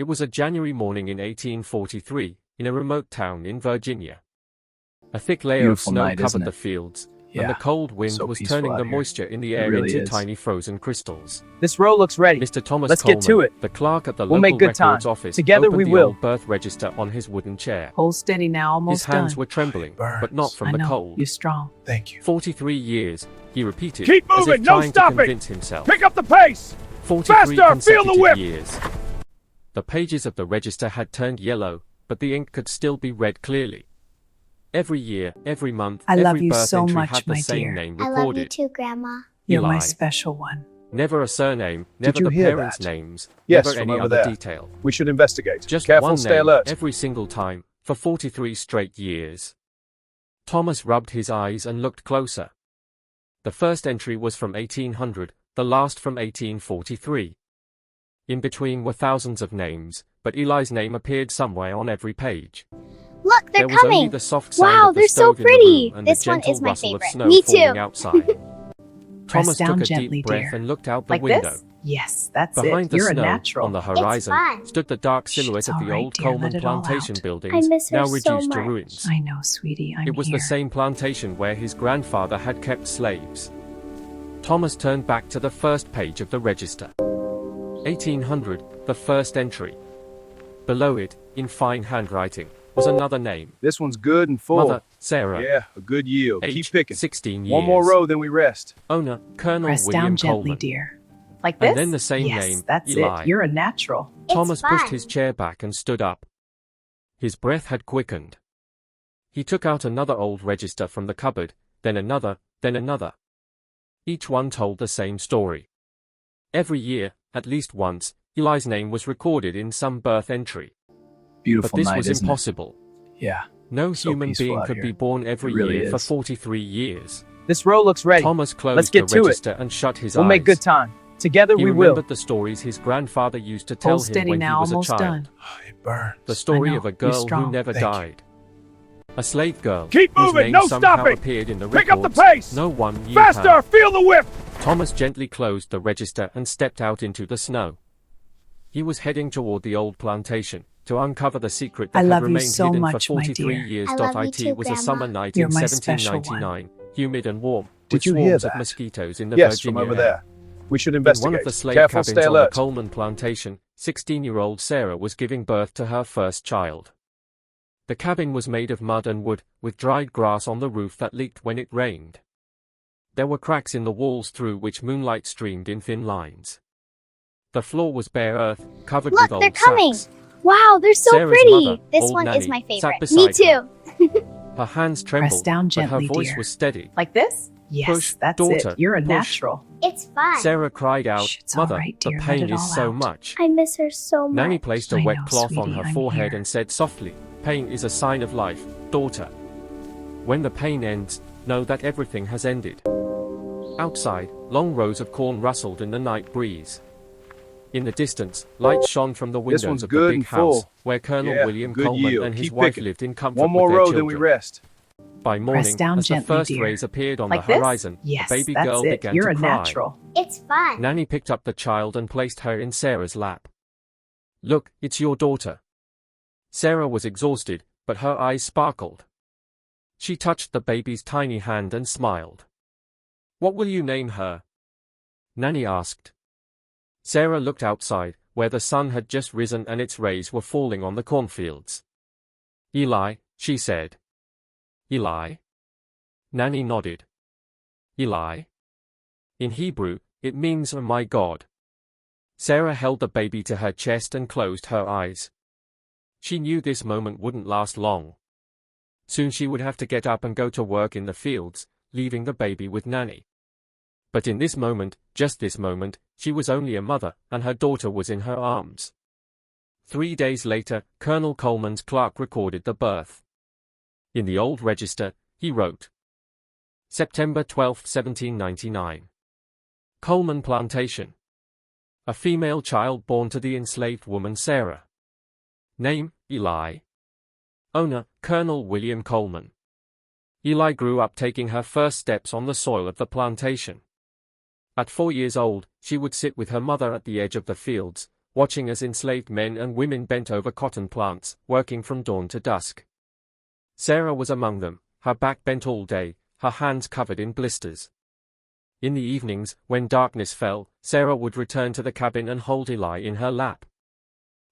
It was a January morning in 1843, in a remote town in Virginia. A thick layer of Beautiful snow night, covered isn't the it? fields, Yeah, and the cold wind so was peaceful turning out the here. moisture in the It air really into is. tiny frozen crystals. This row looks ready. Mr. Thomas Let's Coleman, get to it. the clerk at the We'll local make good records time. office, Together opened we the will. old birth register on his wooden chair. Hold steady now, almost His hands done. were trembling, burns. but not from I the know, cold. you're strong. Thank you. 43 years, he repeated, Keep as moving, if no trying to stopping! convince himself. Pick up the pace! 43 Faster, feel the consecutive whip! years. The pages of the register had turned yellow, but the ink could still be read clearly. Every year, every month, I love every you birth so entry much, had the my same dear. name I recorded. love you too, Grandma. You're my Eli. special one. Never a surname, Did never you the hear parents' that? names, Yes, never from any over other there. detail. We should investigate. Just Careful, one stay name alert. every single time, for 43 straight years. Thomas rubbed his eyes and looked closer. The first entry was from 1800, the last from 1843. In between were thousands of names, but Eli's name appeared somewhere on every page. Look, they're There was only coming. the soft sound Wow, of the they're so stove in the pretty. room and This the one gentle is my rustle of favorite. snow Me falling too. outside. Press Thomas down took a gently, deep breath dear. and looked out the Like window. this? Yes, that's Behind it. the You're a snow, natural. on the horizon, fun. stood the dark Shh, silhouette it's of all the right, old dear. Coleman Let it all plantation out. buildings, I miss her now so reduced to much. ruins. I know, sweetie. I'm It was here. the same plantation where his grandfather had kept slaves. Thomas turned back to the first page of the register. 1800, the first entry. Below it, in fine handwriting, was another name. This one's good and full. Mother, Sarah. Yeah, a good yield. Age, Keep picking. 16 years. One more row, then we rest. Owner, Colonel Press William down gently, Coleman. dear. Like this? And then the same yes, name, that's Eli. it. You're a natural. Thomas pushed fun. his chair back and stood up. His breath had quickened. He took out another old register from the cupboard, then another, then another. Each one told the same story. Every year, at least once, Eli's name was recorded in some birth entry. Beautiful But this night, was isn't impossible. it? Yeah. No So human peaceful being out could here. be born every It really year for is. 43 years. This row looks ready. Thomas closed Let's get the to it. register and shut his We'll eyes. make good time. Together He we remembered will. the stories his grandfather used to tell Hold him steady when now, he was a almost child. done. It burns. The story know, of a you're girl who strong. never Thank you. died. A slave girl Keep whose moving, name no somehow stopping! appeared in the Pick up the records. pace! No one knew Faster, her. feel the whip! Thomas gently closed the register and stepped out into the snow. He was heading toward the old plantation to uncover the secret that I had love you remained so hidden much, for my 43 dear. years. I love you It too, was a Grandma. summer night You're in my special 1799, humid and warm, Did with you hear swarms of that? mosquitoes in the Yes, Virginia from over air. there. We should In investigate. one of the slave Careful, cabins stay on the alert. Coleman plantation, 16-year-old Sarah was giving birth to her first child. The cabin was made of mud and wood, with dried grass on the roof that leaked when it rained. There were cracks in the walls through which moonlight streamed in thin lines. The floor was bare earth, covered Look, with old they're coming. sacks. Wow, they're so Sarah's pretty. mother, This old one is Nanny, my sat favorite. Me beside her. too. Her hands trembled, down but her gently, voice dear. was steady. Like this? Yes, Push, that's daughter, it. You're a push. natural. It's fun. Sarah cried out, Shh, it's all "Mother, right, the dear. Let pain it is all so out." much." I miss her so much. Nanny placed a I wet know, cloth on sweetie, her I'm forehead here. and said softly, "Pain is a sign of life, daughter. When the pain ends, know that everything has ended." Outside, long rows of corn rustled in the night breeze. In the distance, lights shone from the This windows one's of the good big and house, full. where Colonel Yeah, William good Coleman yield. and his Keep wife picking. lived in comfort One more with their row, children. then we rest. By morning, down as the gently, first dear. rays appeared on Like the this? horizon, Yes, the baby that's girl it. began You're to a cry. natural. It's fun. Nanny picked up the child and placed her in Sarah's lap. "Look, it's your daughter." Sarah was exhausted, but her eyes sparkled. She touched the baby's tiny hand and smiled. "What will you name her?" Nanny asked. Sarah looked outside, where the sun had just risen and its rays were falling on the cornfields. "Eli," she said. "Eli?" Nanny nodded. "Eli?" In Hebrew, it means "Oh my God." Sarah held the baby to her chest and closed her eyes. She knew this moment wouldn't last long. Soon she would have to get up and go to work in the fields, leaving the baby with Nanny. But in this moment, just this moment, she was only a mother, and her daughter was in her arms. 3 days later, Colonel Coleman's clerk recorded the birth. In the old register, he wrote, September 12, 1799. Coleman Plantation. A female child born to the enslaved woman Sarah. Name, Eli. Owner, Colonel William Coleman. Eli grew up taking her first steps on the soil of the plantation. At 4 years old, she would sit with her mother at the edge of the fields, watching as enslaved men and women bent over cotton plants, working from dawn to dusk. Sarah was among them, her back bent all day, her hands covered in blisters. In the evenings, when darkness fell, Sarah would return to the cabin and hold Eli in her lap.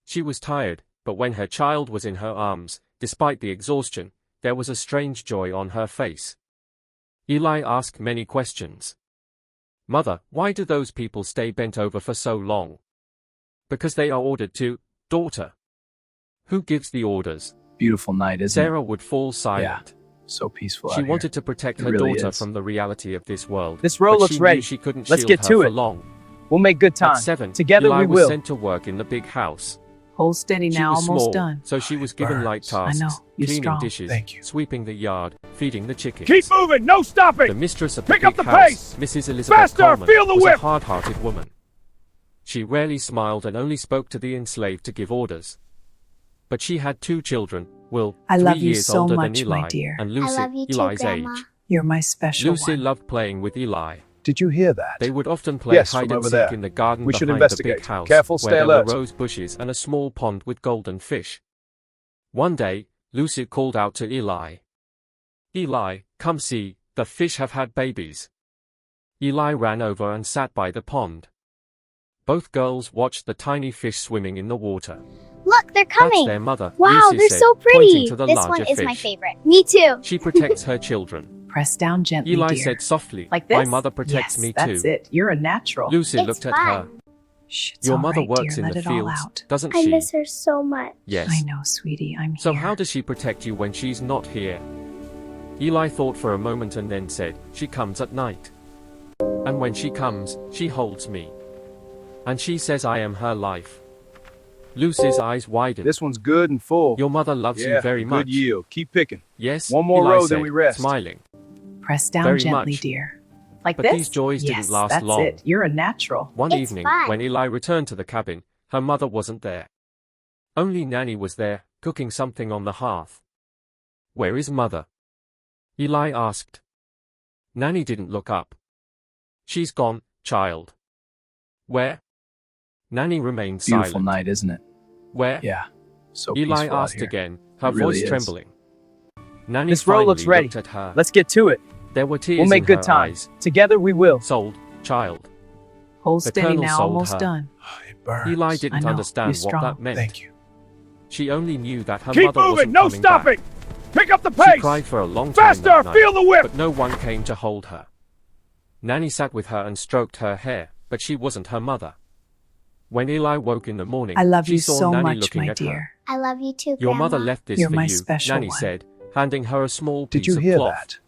She was tired, but when her child was in her arms, despite the exhaustion, there was a strange joy on her face. Eli asked many questions. "Mother, why do those people stay bent over for so long?" "Because they are ordered to, daughter." "Who gives the orders?" Beautiful night, isn't Sarah would fall silent. So peaceful She out wanted to protect It her really daughter is. from the reality of this world. This row but looks she ready. Knew she couldn't Let's shield get her to for it. long. here. We'll make good time. At 7, Together Eli we was will. sent to work in the big house. Hold steady She now, was almost small, done. so she was given light burns. tasks, I know, you're cleaning strong. dishes, Thank you. sweeping the yard, feeding the chickens. Keep moving, no The stopping! mistress of the Pick big up the house, pace! Mrs. Elizabeth Faster, Coleman, feel the was a whip! hard-hearted woman. She rarely smiled and only spoke to the enslaved to give orders. But she had 2 children, Will, I 3 love you years so older much, than my Eli, dear. and I Lucy, love you too, Eli's Grandma. age. You're my special Lucy one. loved playing with Eli. Did you hear that? They would often play Yes, from hide and over seek there. in the garden We should behind the investigate. big house, Careful, where stay there alert. were rose bushes and a small pond with golden fish. One day, Lucy called out to Eli. "Eli, come see, the fish have had babies." Eli ran over and sat by the pond. Both girls watched the tiny fish swimming in the water. Look, they're That's coming. their mother, Wow, Lucy they're said, so pointing pretty. to the This larger one is fish. my favorite. Me too. She protects her children. Press down gently, Eli dear. said softly, Like this? "My mother protects yes, me that's too." it. You're a natural. Lucy It's looked at fun. her. Shh, it's "Your all mother right, works dear. in Let the it all fields, out. doesn't I she?" miss her so much. Yes. I know, sweetie. I'm So here. how does she protect you when she's not here? Eli thought for a moment and then said, "She comes at night. And when she comes, she holds me. And she says I am her life." Lucy's eyes widened. This one's good and full. "Your mother loves you very much." Good yield. Keep picking. "Yes," One more Eli row, said, then we rest. smiling. Press down Very gently, much. dear. Like But this? these joys yes, didn't last that's long. it. You're a natural. One It's evening, fun. when Eli returned to the cabin, her mother wasn't there. Only Nanny was there, cooking something on the hearth. "Where is Mother?" Eli asked. Nanny didn't look up. "She's gone, child." "Where?" Nanny remained Beautiful silent. night, isn't it? "Where?" Yeah. So Eli peaceful out asked here. again, her It really voice is. trembling. Nanny This row finally looks ready. looked at her. Let's get to it. There were tears We'll make in good her time. eyes. Together we will. "Sold, child." Hold The steady Colonel now, sold almost her. done. It burns. Eli I didn't know, understand you're what strong. that meant. Thank you. She only knew that her Keep mother moving, wasn't no coming stopping! back. Pick up the She pace! cried for a long time Faster, that night, feel the whip! but no one came to hold her. Nanny sat with her and stroked her hair, but she wasn't her mother. When Eli woke in the morning, I love she you saw so Nanny much, looking my at her. dear. I love you too, "Your Grandma. mother left this You're for my you," special Nanny one. said, handing her a small Did piece you of hear cloth. that?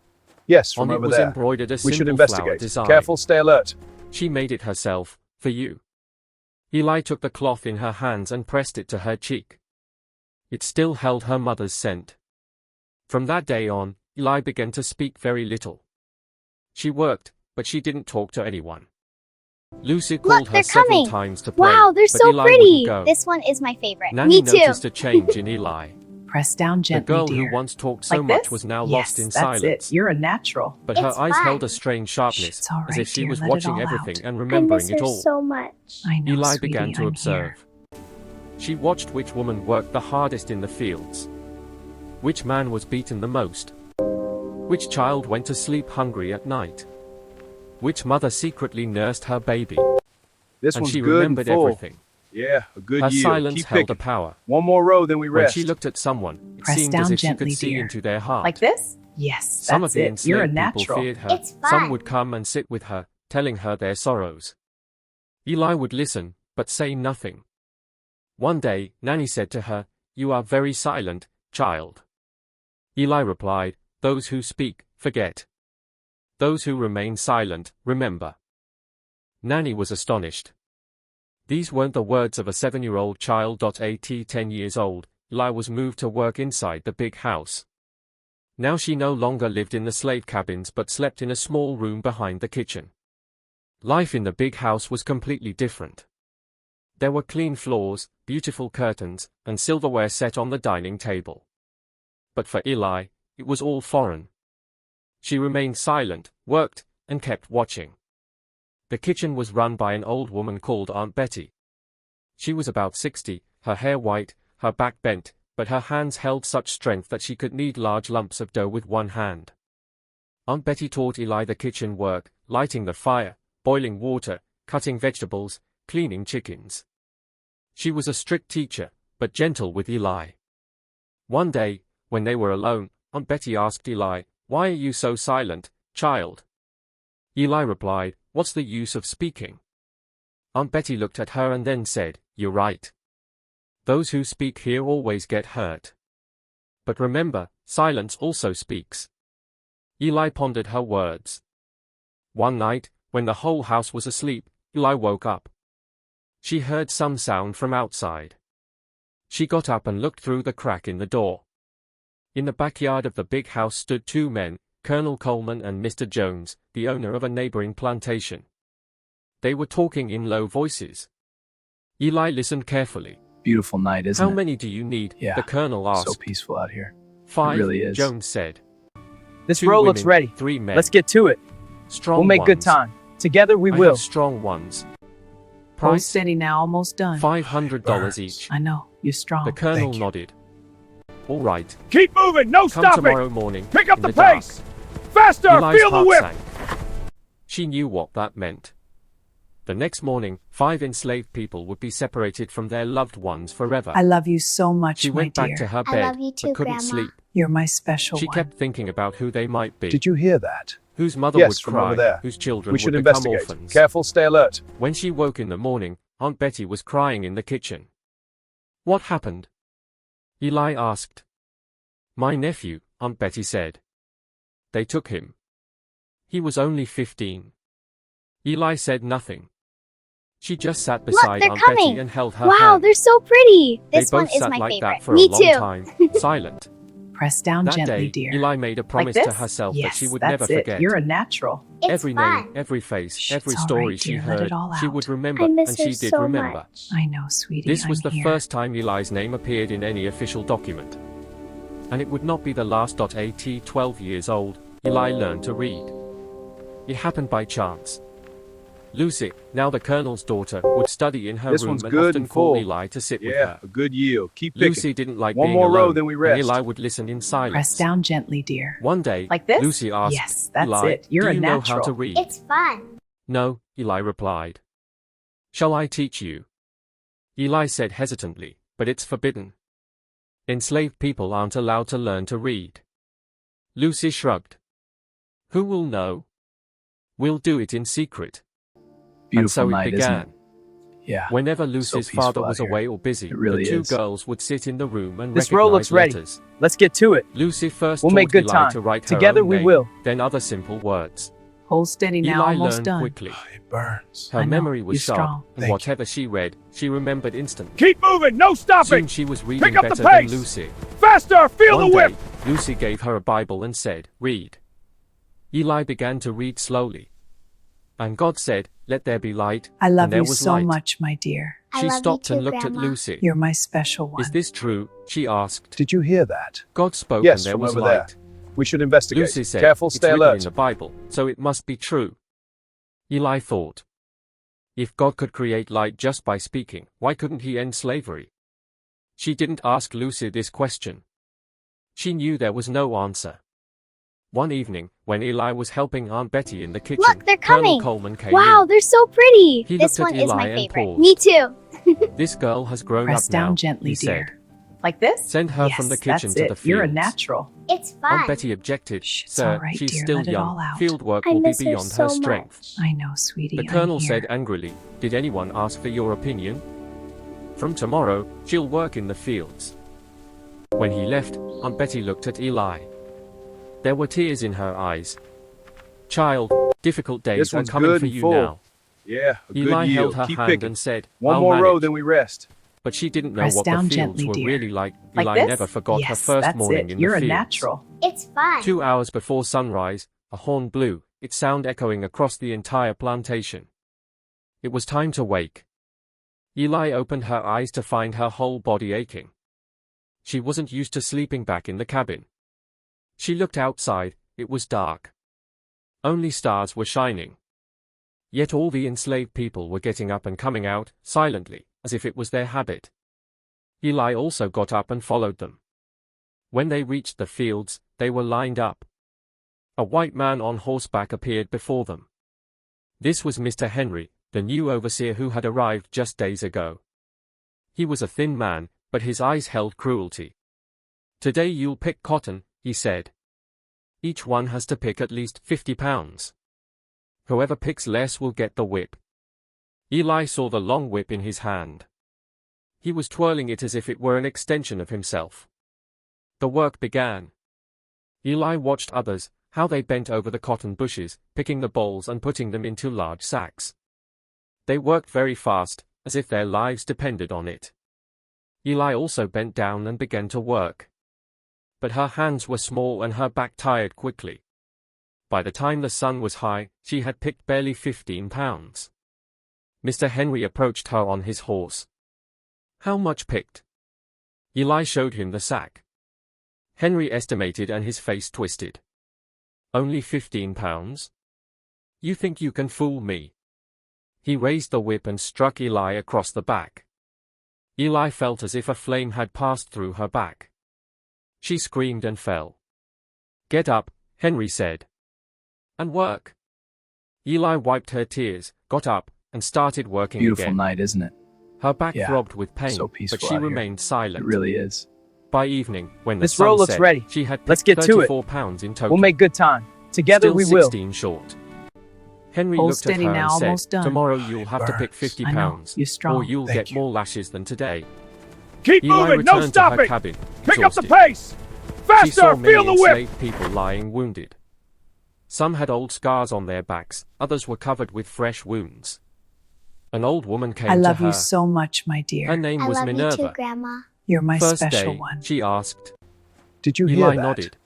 Yes, On from it over was there. embroidered a We should simple flower investigate. design. Careful, stay alert. She made it herself, for you. Eli took the cloth in her hands and pressed it to her cheek. It still held her mother's scent. From that day on, Eli began to speak very little. She worked, but she didn't talk to anyone. Lucy called her they're several coming. times to play, Wow, they're but so Eli pretty. wouldn't go. This one is my favorite. Nanny Me too. noticed a change in Eli. Press down The gently, girl dear. who once talked so Like much this? was now yes, lost in that's silence. it. You're a natural. But her It's eyes fun. held a strange sharpness, it's all as right, if she dear. was Let it watching all everything out. and I remembering miss it her all. so much. I know, Eli sweetie, began to I'm observe. She watched which woman worked the hardest in the fields. Which man was beaten the most. Which child went to sleep hungry at night. Which mother secretly nursed her baby. This And one's she good remembered and full. everything. Yeah, a good Her yield. silence Keep held a picking. power. One more row, then we When rest. she looked at someone, it Press seemed as down if she gently, could see dear. into their heart. Like this? Yes, Some of that's the it. You're a enslaved people natural. feared her. It's fun. Some would come and sit with her, telling her their sorrows. Eli would listen, but say nothing. One day, Nanny said to her, "You are very silent, child." Eli replied, "Those who speak, forget. Those who remain silent, remember." Nanny was astonished. These weren't the words of a 7-year-old child. At 10 years old, Eli was moved to work inside the big house. Now she no longer lived in the slave cabins but slept in a small room behind the kitchen. Life in the big house was completely different. There were clean floors, beautiful curtains, and silverware set on the dining table. But for Eli, it was all foreign. She remained silent, worked, and kept watching. The kitchen was run by an old woman called Aunt Betty. She was about 60, her hair white, her back bent, but her hands held such strength that she could knead large lumps of dough with one hand. Aunt Betty taught Eli the kitchen work, lighting the fire, boiling water, cutting vegetables, cleaning chickens. She was a strict teacher, but gentle with Eli. One day, when they were alone, Aunt Betty asked Eli, "Why are you so silent, child?" Eli replied, "What's the use of speaking?" Aunt Betty looked at her and then said, "You're right. Those who speak here always get hurt. But remember, silence also speaks." Eli pondered her words. One night, when the whole house was asleep, Eli woke up. She heard some sound from outside. She got up and looked through the crack in the door. In the backyard of the big house stood two men, Colonel Coleman and Mr. Jones, the owner of a neighboring plantation. They were talking in low voices. Eli listened carefully. Beautiful night, isn't "How it? many do you need?" Yeah, the colonel asked. So peaceful out here. 5, It really is. Jones said. This 2 row looks women, ready. 3 men. Let's get to it. Strong We'll make good ones. time. Together we I will. have strong ones. Hold Price steady now, almost done. $500 each. I know, you're strong. The colonel Thank you. nodded. All right. Keep moving, no Come stopping. tomorrow morning. Pick up in the dark. pace. Faster, Eli's feel the heart whip. sank. She knew what that meant. The next morning, 5 enslaved people would be separated from their loved ones forever. I love you so much, She my went dear. back to her I bed, love you too, but couldn't Grandma. sleep. You're my special She one. kept thinking about who they might be, Did you hear that? whose mother Yes, would from cry, over there. whose children We would should become investigate. orphans. Careful, stay alert. When she woke in the morning, Aunt Betty was crying in the kitchen. "What happened?" Eli asked. "My nephew," Aunt Betty said. "They took him. He was only 15. Eli said nothing. She just sat beside they're Aunt coming. Betty and held her Wow, hand. they're so pretty. They This one both is sat my like favorite. that for Me a long too. time, silent. Press down That gently, day, dear. Eli made a promise like to this? herself yes, that she would that's never it. forget. You're a natural. It's Every fun. name, every face, Shh, every it's all story right, she dear. Let heard, it all she out. would remember, I miss and her she did so remember. much. I know, sweetie. This was I'm the here. first time Eli's name appeared in any official document. And it would not be the last. At 12 years old, Eli learned to read. It happened by chance. Lucy, now the colonel's daughter, would study in her This room one's and good often and call full. Eli to sit with Yeah, her. a good yield. Keep picking. Lucy didn't like One being more row, alone, then we and rest. Eli would listen in silence. Press down gently, dear. One day, Like this? Lucy asked, Yes, that's Eli, it. You're do a you know how natural. to read? It's fun. No, Eli replied. Shall I teach you? Eli said hesitantly, but it's forbidden. Enslaved people aren't allowed to learn to read. Lucy shrugged. Who will know? We'll do it in secret. Beautiful And so night, it isn't began. it? Yeah. Whenever Lucy's peaceful father out was here. away or busy, It really the two is. girls would sit in the room and This row looks recognize ready. letters. Let's get to it. Lucy first We'll taught make good Eli time. to write her Together own we name, will. then other simple words. Hold steady now, Eli almost learned done. quickly. It burns. Her I know, memory was you're sharp, strong. and Thank whatever she read, she remembered instantly. Keep moving, no stopping. Soon she was reading Pick up the better than pace. Lucy. Faster, feel One the whip. day, Lucy gave her a Bible and said, "Read." Eli began to read slowly. And God said, "Let there be light," I love and there you was so light. much, my dear. I She love you stopped too, and looked Grandma. at Lucy. You're my special one. "Is this true?" she asked. Did you hear that? God spoke Yes, and there from was over light. there. We should investigate. Lucy said, Careful, "It's stay written alert." in the Bible, so it must be true." Eli thought. If God could create light just by speaking, why couldn't he end slavery? She didn't ask Lucy this question. She knew there was no answer. One evening, when Eli was helping Aunt Betty in the kitchen, Look, they're Colonel coming. Coleman came Wow, in. they're so pretty. He This looked one at is Eli my and favorite. paused. Me too. This girl has grown Press up now, down gently, he said. dear. Like this? Send her yes, from the kitchen that's to it. the fields. You're a natural. It's fun. Aunt Betty objected. Shh, it's Sir, all right, she's dear. still Let it all young. out. Field work I will be miss her beyond so her strength. much. I know, sweetie. The I'm colonel here. said angrily, "Did anyone ask for your opinion? From tomorrow, she'll work in the fields." When he left, Aunt Betty looked at Eli. There were tears in her eyes. "Child, difficult days This are one's coming good for and you full. now." Yeah, a Eli good held yield. her Keep hand picking. and said, One "I'll more row, manage." then we rest. But she didn't know Press what the down fields gently, were dear. really like. Like Eli this? never forgot her yes, first that's morning it. in You're the a fields. natural. It's fun. 2 hours before sunrise, a horn blew, its sound echoing across the entire plantation. It was time to wake. Eli opened her eyes to find her whole body aching. She wasn't used to sleeping back in the cabin. She looked outside. It was dark. Only stars were shining. Yet all the enslaved people were getting up and coming out, silently, as if it was their habit. Eli also got up and followed them. When they reached the fields, they were lined up. A white man on horseback appeared before them. This was Mr. Henry, the new overseer who had arrived just days ago. He was a thin man, but his eyes held cruelty. "Today you'll pick cotton," he said. "Each one has to pick at least 50 pounds. Whoever picks less will get the whip." Eli saw the long whip in his hand. He was twirling it as if it were an extension of himself. The work began. Eli watched others, how they bent over the cotton bushes, picking the bolls and putting them into large sacks. They worked very fast, as if their lives depended on it. Eli also bent down and began to work. But her hands were small and her back tired quickly. By the time the sun was high, she had picked barely 15 pounds. Mr. Henry approached her on his horse. "How much picked?" Eli showed him the sack. Henry estimated and his face twisted. "Only 15 pounds? You think you can fool me?" He raised the whip and struck Eli across the back. Eli felt as if a flame had passed through her back. She screamed and fell. "Get up," Henry said. "And work." Eli wiped her tears, got up, and started working Beautiful again. night, isn't it? Her back Yeah, throbbed with pain, so peaceful but she out here. remained silent. It really is. By evening, when the This sun roll looks set, ready. she had Let's picked get to it. 34 pounds in total. We'll make good time. Together Still we will. 16 short. Henry Hold looked at steady her now, and said, almost done. "Tomorrow you'll have to pick burns. 50 I know, pounds, you're strong. or you'll Thank get you. more lashes than today." Keep Eli moving, no returned to her stopping! cabin, Pick up the exhausted. pace! She Faster, saw many feel the whip! enslaved people lying wounded. Some had old scars on their backs, others were covered with fresh wounds. An old woman came I to love her. you so much, my Her dear. name I was love Minerva. you too, Grandma. You're my First special day, one. she asked. Did you hear Eli that? nodded.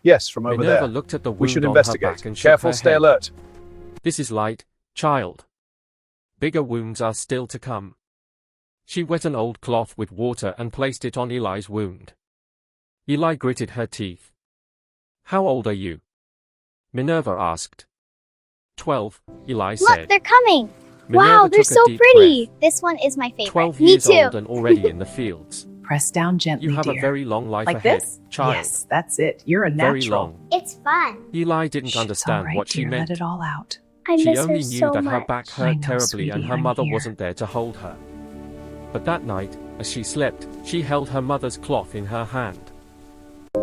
Yes, from over Minerva there. looked at the We wound should on her investigate. back and shook Careful, her stay head. alert. "This is light, child. Bigger wounds are still to come." She wet an old cloth with water and placed it on Eli's wound. Eli gritted her teeth. "How old are you?" Minerva asked. 12, Eli Look, said. they're coming. Minerva Wow, they're took a so deep pretty. This one is my favorite. 12 Me years too. old and already in the fields. Press down gently, You have dear. a very long life Like ahead, this? child. Yes, that's it. You're a Very natural. long. It's fun. Eli didn't Shh, understand it's all right, what she dear. meant. Let it all out. I She miss only her knew so that much. her back I hurt know, terribly sweetie, and her I'm mother here. wasn't there to hold her. But that night, as she slept, she held her mother's cloth in her hand.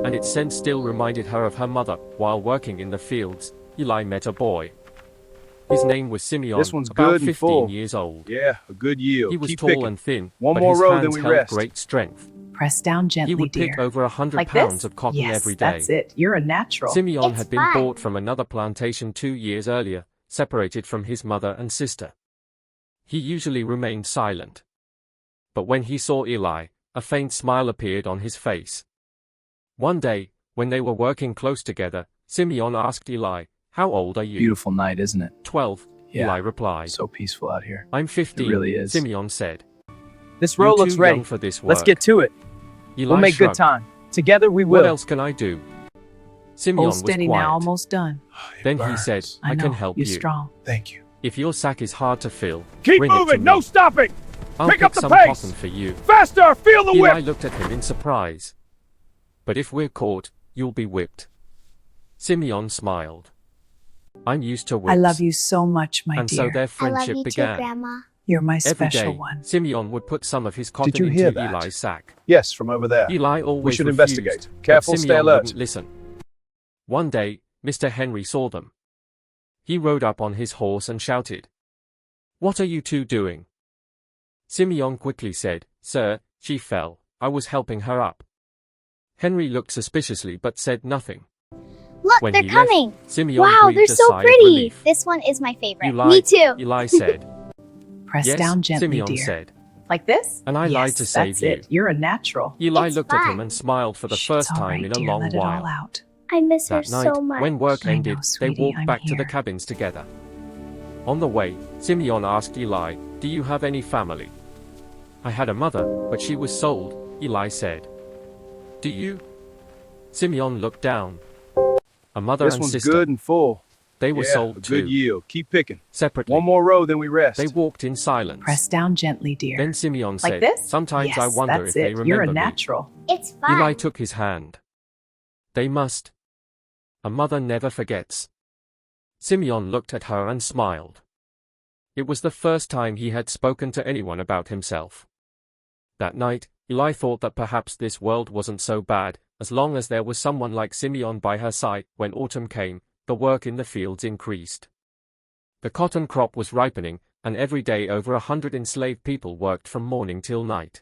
And its scent still reminded her of her mother. While working in the fields, Eli met a boy. His name was Simeon, This one's about good and 15 full. years old. Yeah, a good yield. He was Keep tall picking. and thin, One but more his row, then hands we held rest. great strength. Press down gently, He would dear. pick over 100 Like pounds this? of cotton Yes, every day. that's it. You're a natural. Simeon It's had been fun. bought from another plantation 2 years earlier, separated from his mother and sister. He usually remained silent. But when he saw Eli, a faint smile appeared on his face. One day, when they were working close together, Simeon asked Eli, "How old are you?" Beautiful night, isn't it? 12, Yeah. Eli replied. So peaceful out here. "I'm 15, It really is. Simeon said. This "You're roll too looks ready. young for this work." Let's get to it. Eli We'll make good shrugged. time. Together we "What will. else can I do?" Simeon Hold was steady quiet. now, almost done. It Then he burns. said, "I know, can help you're you. strong. Thank you. If your sack is hard to fill, Keep bring it to moving, no me. stopping! I'll pick pick up the some pace. cotton for you." Faster, feel the Eli whip! looked at him in surprise. "But if we're caught, you'll be whipped." Simeon smiled. "I'm used to whips." I love you so much, my And dear. so their I love friendship you too, began. Grandma. You're my Every special day, one. Simeon would put some of his cotton you hear into that? Eli's sack. Yes, from over there. Eli always We should refused, investigate. but Careful, stay Simeon alert. wouldn't listen. One day, Mr. Henry saw them. He rode up on his horse and shouted, "What are you two doing?" Simeon quickly said, "Sir, she fell. I was helping her up." Henry looked suspiciously but said nothing. Look, When they're he left, coming. Simeon Wow, breathed they're a so sigh of pretty. relief. This one is my favorite. "You Me lied," too. Eli said. Press "Yes," down gently, Simeon dear. said. Like this? "And I yes, lied to save that's you." it. You're a natural. Eli It's looked at him fun. and smiled for the Shh, first it's all time right, in a dear. long Let it all while. out. I miss her That night, so much. when work I know, ended, sweetie, they walked I'm back to the here. cabins together. On the way, Simeon asked Eli, "Do you have any family?" "I had a mother, but she was sold," Eli said. "Do you?" Simeon looked down. "A mother This and one's sister." good and full. They were Yeah, sold a good too, yield. Keep picking. separately. One more row, then we rest. They walked in silence. Press down gently, dear. Then Simeon Like said, this? Sometimes yes, I wonder that's if they it. remember You're a me. natural. It's fun. Eli took his hand. They must. A mother never forgets. Simeon looked at her and smiled. It was the first time he had spoken to anyone about himself. That night, Eli thought that perhaps this world wasn't so bad, as long as there was someone like Simeon by her side. When autumn came, the work in the fields increased. The cotton crop was ripening, and every day over 100 enslaved people worked from morning till night.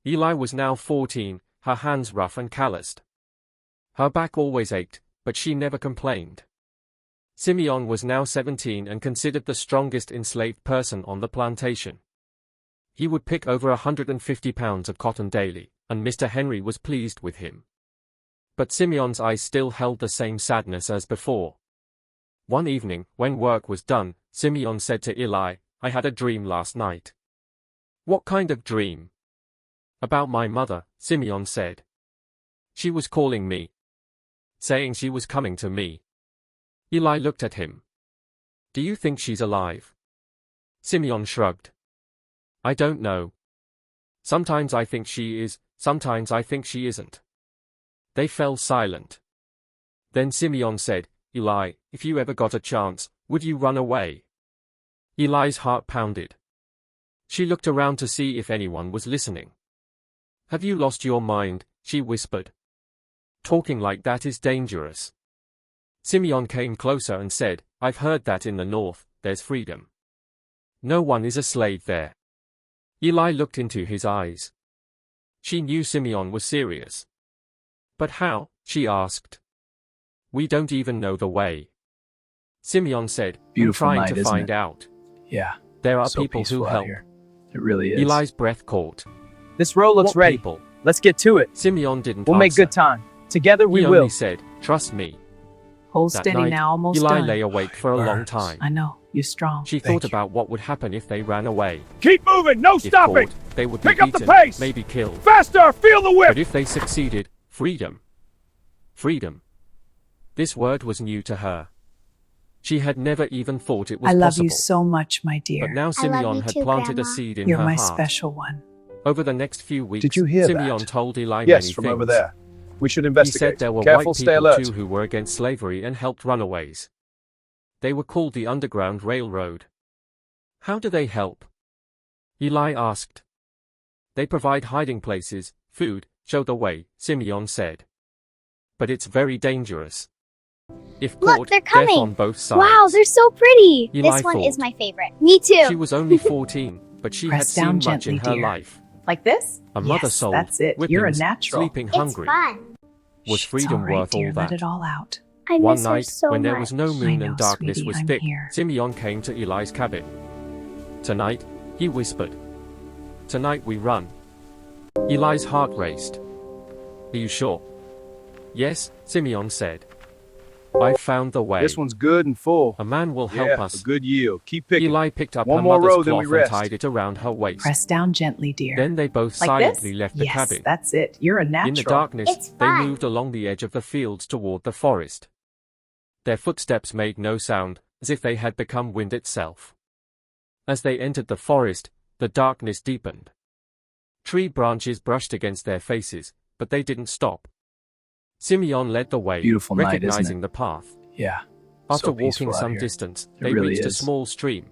Eli was now 14, her hands rough and calloused. Her back always ached, but she never complained. Simeon was now 17 and considered the strongest enslaved person on the plantation. He would pick over 150 pounds of cotton daily, and Mr. Henry was pleased with him. But Simeon's eyes still held the same sadness as before. One evening, when work was done, Simeon said to Eli, I had a dream last night. What kind of dream? About my mother, Simeon said. She was calling me. Saying she was coming to me. Eli looked at him. Do you think she's alive? Simeon shrugged. I don't know. Sometimes I think she is, sometimes I think she isn't. They fell silent. Then Simeon said, Eli, if you ever got a chance, would you run away? Eli's heart pounded. She looked around to see if anyone was listening. Have you lost your mind? She whispered. Talking like that is dangerous. Simeon came closer and said, I've heard that in the north, there's freedom. No one is a slave there. Eli looked into his eyes. She knew Simeon was serious. But how? She asked. We don't even know the way. Simeon said, Beautiful I'm trying night, to isn't find it? out. Yeah. There are So people who peaceful out help. here. It really is. Eli's breath caught. This row looks What ready. people? Let's get to it. Simeon didn't We'll make answer. good time. Together we He will. only said, trust me. Hold That steady night, now, almost Eli done. lay awake for a long Burns. time. I know, you're strong. She Thank thought you. about what would happen if they ran away. Keep moving. No If stopping. caught, they would Pick be up the beaten, pace. maybe killed. Faster. Feel the whip. But if they succeeded, freedom. Freedom. This word was new to her. She had never even thought it was I love possible. you so much, my dear. But now I love Simeon you had too, planted a Grandma. seed in You're her my heart. special one. Over the next few weeks, Did you hear Simeon that? told Eli Yes, many from things. over there. We should He investigate. said there were Careful. white Stay people alert. too who were against slavery and helped runaways. They were called the Underground Railroad. How do they help? Eli asked. They provide hiding places, food, show the way, Simeon said. But it's very dangerous. If Look, caught, they're death coming. on both sides. Wow, they're so pretty. Eli This one is thought. my favorite. Me too. She was only 14, but she had Press down seen much in gently, her dear. life. Like this? A mother yes, sold, that's it. whippings, You're a natural. sleeping It's hungry. fun. Was Shh, freedom it's all right, worth dear. all Let that? it all out. I One miss her night, so when there much. was no I moon know, and darkness sweetie, was I'm thick, here. Simeon came to Eli's cabin. Tonight, he whispered. Tonight we run. Eli's heart raced. Are you sure? Yes, Simeon said. I found the way. This one's good and full. A man will help Yeah, us. a good yield. Keep picking. Eli picked up One her more mother's row, then we cloth and rest. tied it around her waist. Press down gently, dear. Then they both like silently this? left the yes, cabin. that's it. You're a natural. In the darkness, It's they fun. moved along the edge of the fields toward the forest. Their footsteps made no sound, as if they had become wind itself. As they entered the forest, the darkness deepened. Tree branches brushed against their faces, but they didn't stop. Simeon led the way, Beautiful night, isn't it? recognizing the path. Yeah. After So walking peaceful out some here. distance, It they really reached a is. small stream.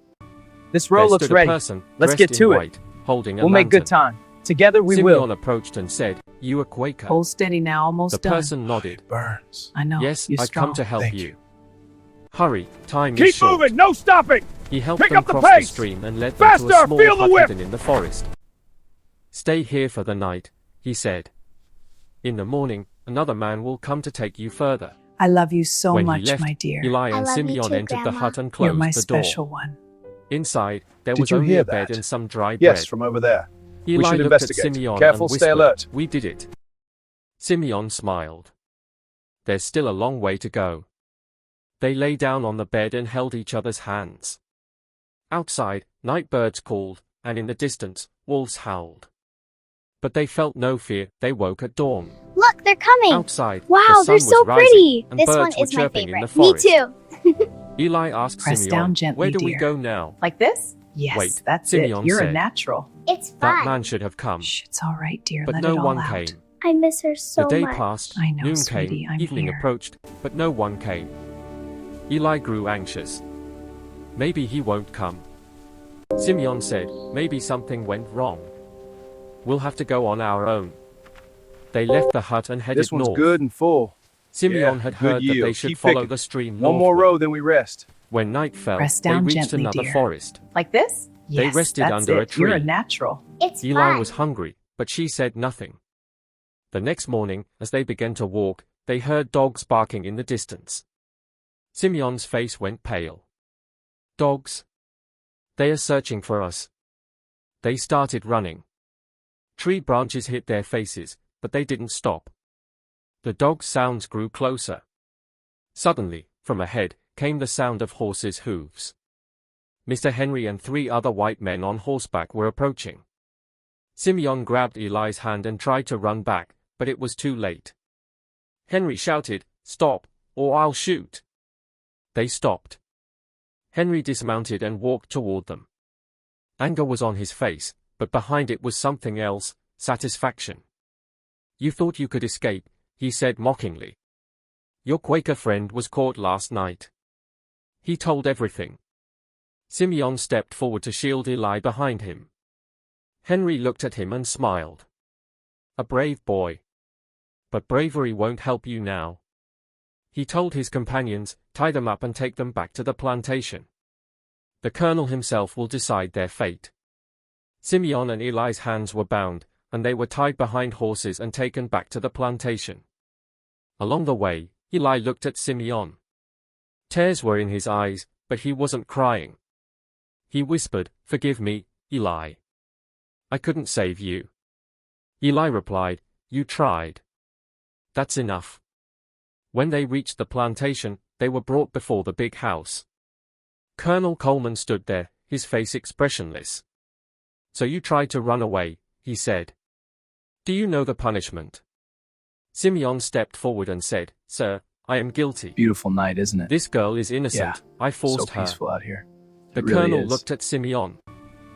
This row There looks stood a ready. person, Let's dressed get in to it. white, holding a We'll make good lantern. time. Together we Simeon will. approached and said, "You a Quaker?" Hold steady now, almost The done. person nodded. Burns. I know. Yes, you're I've strong. come to help Thank you. Hurry, time is Keep short. moving. No stopping. He helped Pick them up the cross the pace. stream and led them to Faster, a small feel the hut whip. hidden in the forest. Stay here for the night, he said. In the morning, another man will come to take you further. I love you so When he much, left, my dear. Eli I and love you Simeon too, entered the Grandma. hut and You're closed my the door. special one. Inside, there Did was you only hear a bed that? and some dry Yes, bread. from over there. Eli should looked at investigate. Simeon Careful, and stay whispered, alert. "We did it." Simeon smiled. There's still a long way to go. They lay down on the bed and held each other's hands. Outside, night birds called, and in the distance, wolves howled. But they felt no fear. They woke at dawn. Look, they're coming. Outside, Wow, the sun they're was so rising, pretty. and This birds one were is my chirping in the favorite. Me forest. too. Eli asked Press Simeon, down gently, where do we dear. go now? Like this? Yes, Wait, that's Simeon it. You're a said. natural. It's That fun. man should have come. Shh, it's all right, dear. But Let no it all one out. came. I miss her so The day much. passed, I know, noon sweetie, came, I'm evening here. approached, but no one came. Eli grew anxious. Maybe he won't come. Simeon said, maybe something went wrong. We'll have to go on our own. They left the hut and headed This one's north. good and full. Simeon Yeah, had good heard that they yield. should Keep follow picking. the stream One more northward. row, then we rest. When night fell, Press they down reached gently, another dear. forest. Like this? They Yes, rested that's under a it. You're a tree. It's natural. Eli fun. was hungry, but she said nothing. The next morning, as they began to walk, they heard dogs barking in the distance. Simeon's face went pale. Dogs? They are searching for us. They started running. Tree branches hit their faces, but they didn't stop. The dogs' sounds grew closer. Suddenly, from ahead, came the sound of horses' hooves. Mr. Henry and 3 other white men on horseback were approaching. Simeon grabbed Eli's hand and tried to run back, but it was too late. Henry shouted, "Stop, or I'll shoot." They stopped. Henry dismounted and walked toward them. Anger was on his face, but behind it was something else, satisfaction. "You thought you could escape," he said mockingly. "Your Quaker friend was caught last night." He told everything. Simeon stepped forward to shield Eli behind him. Henry looked at him and smiled. "A brave boy. But bravery won't help you now." He told his companions, "Tie them up and take them back to the plantation. The colonel himself will decide their fate." Simeon and Eli's hands were bound, and they were tied behind horses and taken back to the plantation. Along the way, Eli looked at Simeon. Tears were in his eyes, but he wasn't crying. He whispered, "Forgive me, Eli. I couldn't save you." Eli replied, "You tried. That's enough." When they reached the plantation, they were brought before the big house. Colonel Coleman stood there, his face expressionless. "So you tried to run away," he said. "Do you know the punishment?" Simeon stepped forward and said, "Sir, I am guilty. Beautiful night, isn't it? This girl is innocent. Yeah, I forced so her." peaceful out here. The It really colonel is. looked at Simeon.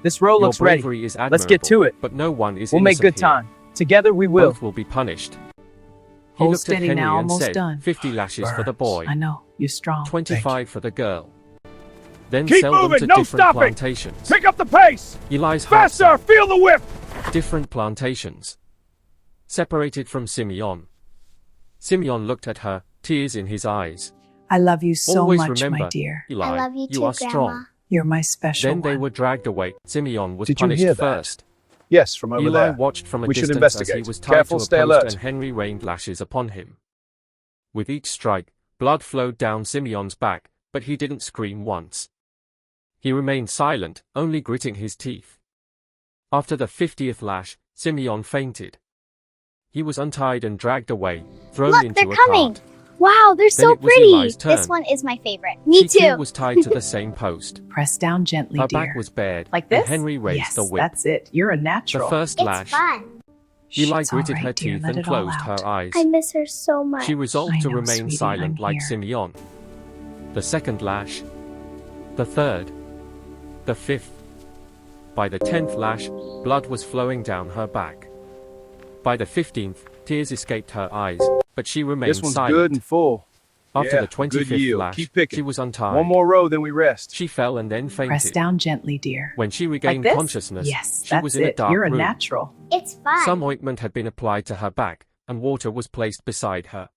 This row "Your looks ready. bravery is admirable, Let's get to it. but no one is We'll make innocent good here. time. Together we will. Both will be punished." He Hold looked at steady Henry now, and almost said, done. 50 lashes for the Burns. boy, I know. You're strong. 25 for the girl. Then Keep sell them moving, to no different stopping. plantations. Pick up the pace. Eli's heart Faster, sank. feel the whip. Different plantations. Separated from Simeon. Simeon looked at her, tears in his eyes. I love you so Always much, remember, my dear. Eli, I love you too, are Grandma. strong. You're my special Then they one. were dragged away. Simeon was Did you punished hear that? first. Yes, from over Eli there. watched from a We should distance as he investigate. was tied Careful, to a stay post alert. and Henry rained lashes upon him. With each strike, blood flowed down Simeon's back, but he didn't scream once. He remained silent, only gritting his teeth. After the 50th lash, Simeon fainted. He was untied and dragged away, thrown Look, into they're a coming. cart. Wow, they're Then so it was pretty. Eli's turn. This one is my favorite. Me She too. was tied to the same post. Press down gently, Her dear. back was bared, Like and this? Henry raised Yes, the whip. that's it. You're a The natural. first It's lash, fun. Shh, Eli it's all gritted right, her dear. teeth Let and it all closed out. her eyes. I miss her so much. She resolved I to know, remain sweetie, silent I'm like here. Simeon. The second lash. The third. The fifth. By the 10th lash, blood was flowing down her back. By the 15th, tears escaped her eyes, but she remained This one's silent. good and full. After Yeah, the 25th good yield. lash, Keep picking. she was untied. One more row, then we rest. She fell and then Press fainted. down gently, dear. When she Like regained this? consciousness, Yes, she that's was in a it. dark You're a room. natural. It's fun. Some ointment had been applied to her back, and water was placed beside her.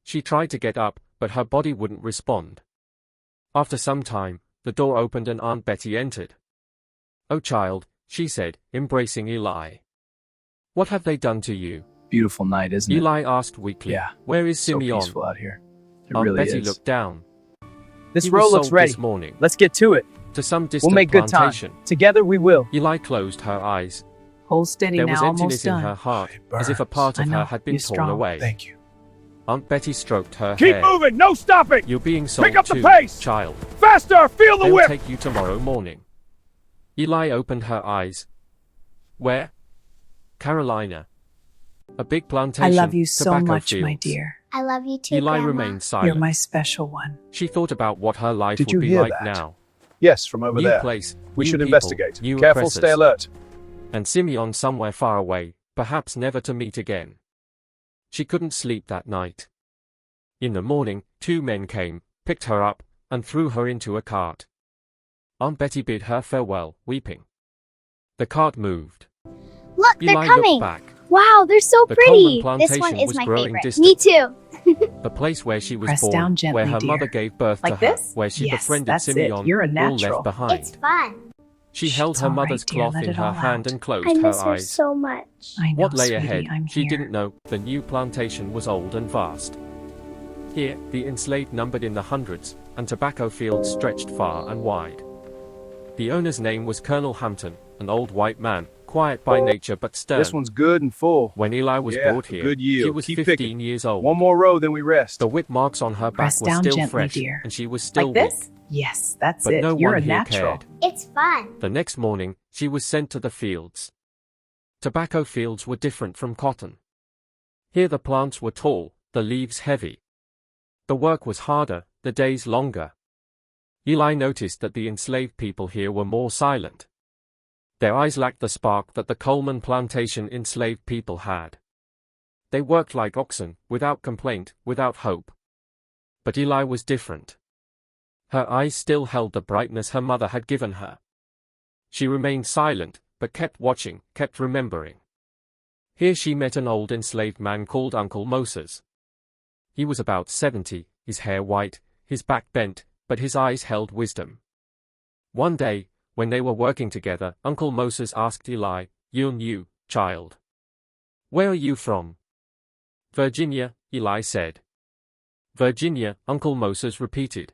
She tried to get up, but her body wouldn't respond. After some time, the door opened and Aunt Betty entered. "Oh child," she said, embracing Eli. "What have they done to you?" Beautiful night, isn't it? Eli asked weakly. Yeah, "Where is So Simeon?" peaceful out here. It Aunt really Betty is. looked down. This He row was looks sold ready. this morning Let's get to it. to some distant We'll make good time. plantation. Together we will. Eli closed her eyes. Hold steady There now, was almost emptiness in done. her heart, It as if a burns. part I of know, her had been you're torn strong. away. Thank you. Aunt Betty stroked her Keep hair. moving, no stopping. "You're being sold Pick up the too, pace. child. Faster, feel the They'll whip. take you tomorrow morning." Eli opened her eyes. "Where?" "Carolina. A big I plantation, love you so tobacco much, my fields." dear. I love you too, Eli Grandma. remained You're silent. my special one. She thought about what her life Did would you be hear like that? now. Yes, from over New there. place, We new should people, investigate. new Careful, oppressors. stay alert. And Simeon somewhere far away, perhaps never to meet again. She couldn't sleep that night. In the morning, 2 men came, picked her up, and threw her into a cart. Aunt Betty bid her farewell, weeping. The cart moved. Look, they're Eli coming. looked back. Wow, they're so The pretty. Coleman This one plantation is was my growing favorite. distant. Me too. The place where she was Press born, down gently, where her dear. mother gave birth Like to her, this? where she Yes, befriended that's it. Simeon, You're a all natural. left behind. It's fun. She Shh, held it's her all right, mother's dear. cloth Let in it her all hand out. and closed I her miss her eyes. so much. I know, What lay sweetie, ahead, I'm she here. didn't know. The new plantation was old and vast. Here, the enslaved numbered in the hundreds, and tobacco fields stretched far and wide. The owner's name was Colonel Hampton, an old white man, quiet by nature but stern. This one's good and full. When Eli was Yeah, brought a here, good yield. she was Keep 15 picking. years old. One more row, then we rest. The whip marks on her back Press were down still gently, fresh, dear. and she was still Like this? weak. Yes, that's But it. no You're one a here natural. cared. It's fun. The next morning, she was sent to the fields. Tobacco fields were different from cotton. Here the plants were tall, the leaves heavy. The work was harder, the days longer. Eli noticed that the enslaved people here were more silent. Their eyes lacked the spark that the Coleman plantation enslaved people had. They worked like oxen, without complaint, without hope. But Eli was different. Her eyes still held the brightness her mother had given her. She remained silent, but kept watching, kept remembering. Here she met an old enslaved man called Uncle Moses. He was about 70, his hair white, his back bent, but his eyes held wisdom. One day, when they were working together, Uncle Moses asked Eli, "You new, child. Where are you from?" "Virginia," Eli said. "Virginia," Uncle Moses repeated.